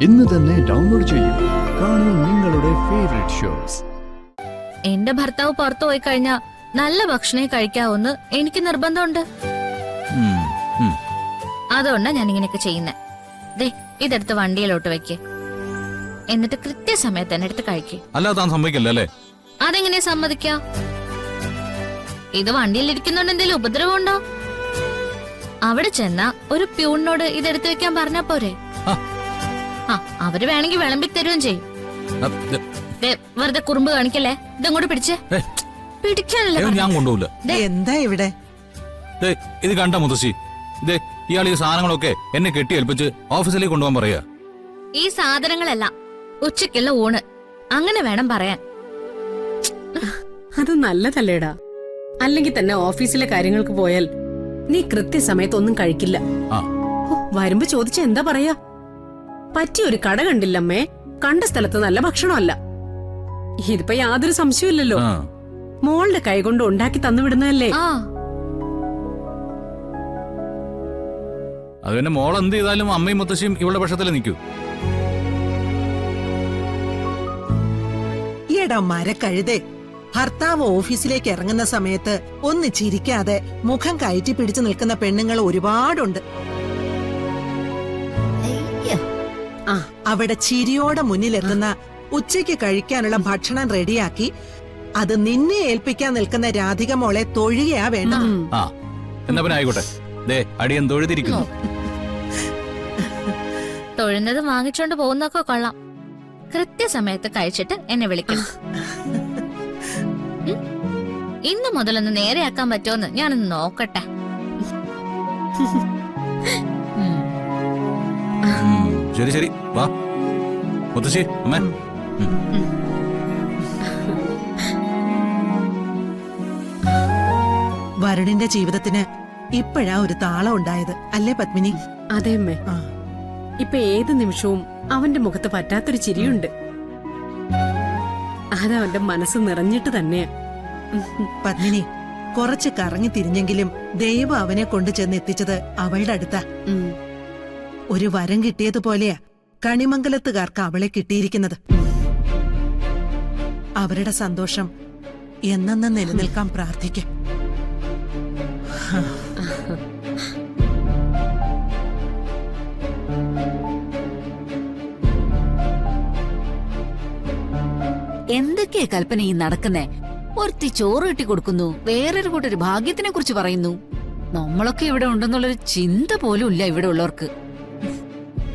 ഇന്ന് തന്നെ ഡൗൺലോഡ് ചെയ്യൂ. കാണൂ നിങ്ങളുടെ ഫേവറേറ്റ് ഷോസ്. എന്റെ ഭർത്താവ് പുറത്തു പോയി കഴിഞ്ഞാ നല്ല ഭക്ഷണേ കഴിക്കാവൂന്ന് എനിക്ക് നിർബന്ധമുണ്ട്. അതുകൊണ്ടാ ഞാൻ ഇങ്ങനെയൊക്കെ ചെയ്യുന്നേ. ദേ ഇതെടുത്ത് വണ്ടിയിലോട്ട് വെക്ക്, എന്നിട്ട് കൃത്യസമയത്ത് തന്നെ എടുത്ത് കഴിക്ക്. അല്ലാതെ താൻ സമ്മതിക്കല്ലേ? അതെങ്ങനെ സമ്മതിക്കാം? ഇത് വണ്ടിയിൽ ഇരിക്കുന്നുണ്ട് എന്തെങ്കിലും ഉപദ്രവം ഉണ്ടോ? അവിടെ ചെന്നാ ഒരു പ്യൂണിനോട് ഇതെടുത്ത് വെക്കാൻ പറഞ്ഞാ പോരെ? അവര് വേണമെങ്കിൽ വിളമ്പി തരുകയും ചെയ്യും. വെറുതെ കുറുമ്പ് കാണിക്കല്ലേ. ഇതങ്ങോട്ട് പിടിച്ചേ. പിടിക്കാനല്ലേ ഞാൻ കൊണ്ടുപോകില്ല. എന്താ ഇവിടെ? ഇത് കണ്ട മുത്തശ്ശി, ഇയാൾ ഈ സാധനങ്ങളൊക്കെ എന്നെ കെട്ടി ഏൽപ്പിച്ച് ഓഫീസിലേക്ക് കൊണ്ടുപോകാൻ പറയാ. ഈ സാധനങ്ങളല്ല ഉച്ചക്കുള്ള ഊണ്, അങ്ങനെ വേണം പറയാൻ. അത് നല്ലതല്ലേടാ. അല്ലെങ്കിൽ തന്നെ ഓഫീസിലെ കാര്യങ്ങൾക്ക് പോയാൽ നീ കൃത്യസമയത്തൊന്നും കഴിക്കില്ല. വരുമ്പോ ചോദിച്ച എന്താ പറയാ? പറ്റിയൊരു കട കണ്ടില്ലമ്മേ, കണ്ട സ്ഥലത്ത് നല്ല ഭക്ഷണമല്ല. ഇതിപ്പോ യാതൊരു സംശയമില്ലല്ലോ, മോളുടെ കൈകൊണ്ട് ഉണ്ടാക്കി തന്നുവിടുന്നതല്ലേ. അത് പിന്നെ മോൾ എന്ത് ചെയ്താലും അമ്മയും മുത്തശ്ശിയും ഇവളുടെ പക്ഷത്തിൽ നിൽക്കൂ. ഈടാ മരക്കഴുതേ, ഭർത്താവ് ഓഫീസിലേക്ക് ഇറങ്ങുന്ന സമയത്ത് ഒന്ന് ചിരിക്കാതെ മുഖം കയറ്റി പിടിച്ചു നിൽക്കുന്ന പെണ്ണുങ്ങൾ ഒരുപാടുണ്ട്. അവിടെ ചിരിയോടെ മുന്നിലെത്തുന്ന, ഉച്ചയ്ക്ക് കഴിക്കാനുള്ള ഭക്ഷണം റെഡിയാക്കി അത് നിന്നെ ഏൽപ്പിക്കാൻ നിൽക്കുന്ന രാധിക മോളെ തൊഴുകയാ വേണ്ടത്. എന്നാ പിന്നെ ആയിക്കോട്ടെ. അടിയൻ തൊഴുതിരിക്കുന്നു. തൊഴുന്നത് വാങ്ങിച്ചോണ്ട് പോകുന്നൊക്കെ കൊള്ളാം. കൃത്യസമയത്ത് കഴിച്ചിട്ട് എന്നെ വിളിക്കണം. ഇന്ന് മുതലൊന്ന് നേരെയാക്കാൻ പറ്റുമെന്ന് ഞാനൊന്ന് നോക്കട്ടെ. ശരി ശരി, വാ മുത്തശ്ശി. അമ്മേ, വരുണിന്റെ ജീവിതത്തിന് ഇപ്പോഴാ ഒരു താളം ഉണ്ടായത് അല്ലേ പത്മിനി? അതെ അമ്മേ, ഇപ്പൊ ഏത് നിമിഷവും അവന്റെ മുഖത്ത് പറ്റാത്തൊരു ചിരിയുണ്ട്. അതവന്റെ മനസ്സ് നിറഞ്ഞിട്ട് തന്നെയാ. പത്മിനി, കുറച്ച് കറങ്ങി തിരിഞ്ഞെങ്കിലും ദൈവം അവനെ കൊണ്ടു ചെന്ന് എത്തിച്ചത് അവളുടെ അടുത്താ. ഒരു വരം കിട്ടിയതുപോലെയാ കണിമംഗലത്തുകാർക്ക് അവളെ കിട്ടിയിരിക്കുന്നത്. അവരുടെ സന്തോഷം എന്നെന്നും നിലനിൽക്കാൻ പ്രാർത്ഥിക്കാം. എന്തൊക്കെയാ കൽപ്പന ഈ നടക്കുന്നേ? ഒരുത്തി ചോറ് കെട്ടി കൊടുക്കുന്നു, വേറൊരു കൂട്ടൊരു ഭാഗ്യത്തിനെ കുറിച്ച് പറയുന്നു. നമ്മളൊക്കെ ഇവിടെ ഉണ്ടെന്നുള്ളൊരു ചിന്ത പോലും ഇല്ല ഇവിടെ ഉള്ളവർക്ക്.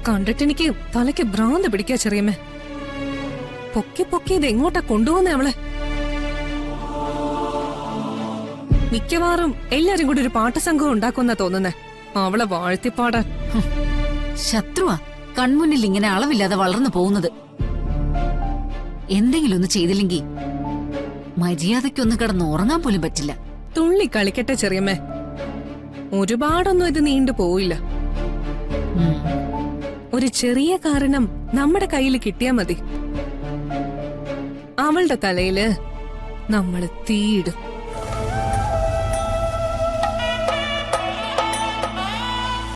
കണ്ടിട്ട് എനിക്ക് തലയ്ക്ക് ഭ്രാന്ത് പിടിക്കാ ചെറിയമ്മേ. പൊക്കി പൊക്കി ഇത് എങ്ങോട്ടാ കൊണ്ടുപോകുന്നേ അവളെ? മിക്കവാറും എല്ലാരും കൂടി ഒരു പാട്ടസംഘം ഉണ്ടാക്കുമെന്നാ തോന്നുന്നേ അവളെ വാഴ്ത്തിപ്പാടാൻ. ശത്രുവാ കൺമുന്നിൽ ഇങ്ങനെ അളവില്ലാതെ വളർന്നു പോകുന്നത്. എന്തെങ്കിലും ഒന്ന് ചെയ്തില്ലെങ്കിൽ മര്യാദയ്ക്കൊന്ന് കിടന്ന് ഉറങ്ങാൻ പോലും പറ്റില്ല. തുള്ളി കളിക്കട്ടെ ചെറിയമ്മേ, ഒരുപാടൊന്നും ഇത് നീണ്ടു പോയില്ല. ഒരു ചെറിയ കാരണം നമ്മുടെ കയ്യിൽ കിട്ടിയാ മതി, അവളുടെ തലയില് നമ്മള് തീയിടും.